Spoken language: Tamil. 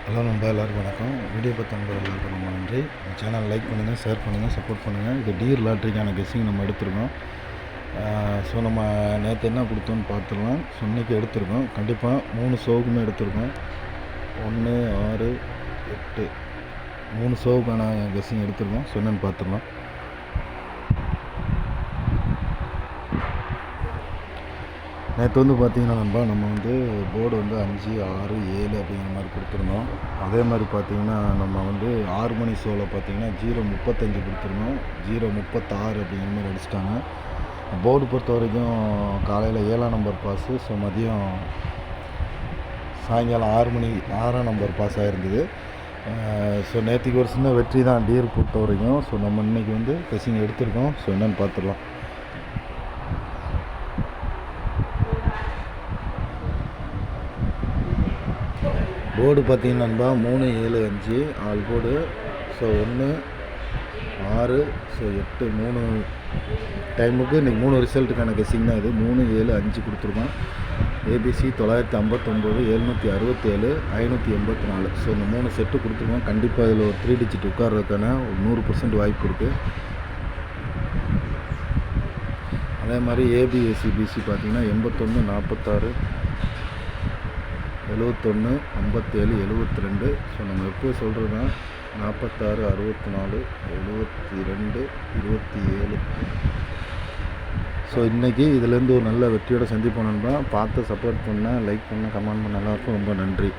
ஹலோ நண்பா, எல்லாருக்கும் வணக்கம். வீடியோ பார்த்த நண்பர் எல்லாருக்கும் ரொம்ப நன்றி. சேனல் லைக் பண்ணுங்கள், ஷேர் பண்ணுங்கள், சப்போர்ட் பண்ணுங்கள். இது டீர் லாட்ரிக்கான கெஸ்ஸிங் நம்ம எடுத்துருக்கோம். ஸோ நம்ம நேற்று என்ன கொடுத்தோன்னு பார்த்துடலாம். ஸோ இன்றைக்கி எடுத்திருக்கோம். கண்டிப்பாக 3 ஷோவுக்குமே எடுத்திருக்கோம். 1, 6, 8 3 ஷோவுக்கான கெஸ்ஸிங் எடுத்திருக்கோம். ஸோ என்னென்னு பார்த்துடலாம். நேற்று பார்த்தீங்கன்னா நண்பா, நம்ம போர்டு 5, 6, 7 அப்படிங்கிற மாதிரி கொடுத்துருந்தோம். அதே மாதிரி பார்த்தீங்கன்னா நம்ம 6 மணி ஷோவில் பார்த்தீங்கன்னா 0:35 கொடுத்துருந்தோம். 0:36 அப்படிங்கிற மாதிரி அடிச்சிட்டாங்க. போர்டு பொறுத்த வரைக்கும் காலையில் 7ஆம் நம்பர் பாஸு. ஸோ மதியம் சாயங்காலம் 6 நம்பர் பாஸ் ஆகிருந்தது. ஸோ நேற்றுக்கு ஒரு சின்ன வெற்றி தான் டீர் பொறுத்த வரைக்கும். ஸோ நம்ம இன்றைக்கி கெஸ்ஸிங் எடுத்திருக்கோம். ஸோ என்னென்னு பார்த்துடலாம். போர்டு பார்த்தீங்கன்னா நண்பா 3, 7, 5 ஆல் போர்டு. ஸோ 1, 6, ஸோ 8 3 டைமுக்கு இன்றைக்கி 3 ரிசல்ட்டுக்கான கெஸ்ஸிங் தான் இது. 3, 7, 5 கொடுத்துருக்கோம். ஏபிசி 959, 767, 584. ஸோ இந்த 3 செட்டு கொடுத்துருக்கோம். கண்டிப்பாக இதில் ஒரு 3 டிஜிட் உட்கார்றதுக்கான ஒரு 100% வாய்ப்பு இருக்குது. அதே மாதிரி ஏபிஎஸ்சி பிசி பார்த்தீங்கன்னா 81, 46, 71, 57, 72. ஸோ நம்ம எப்போ சொல்கிறோன்னா 46, 64, 72, 27. ஸோ இன்றைக்கி இதுலேருந்து ஒரு நல்ல வெற்றியோட சந்திப்போம் நண்பா. பார்த்து சப்போர்ட் பண்ண, லைக் பண்ண, கமெண்ட் பண்ண எல்லாருக்கும் ரொம்ப நன்றி.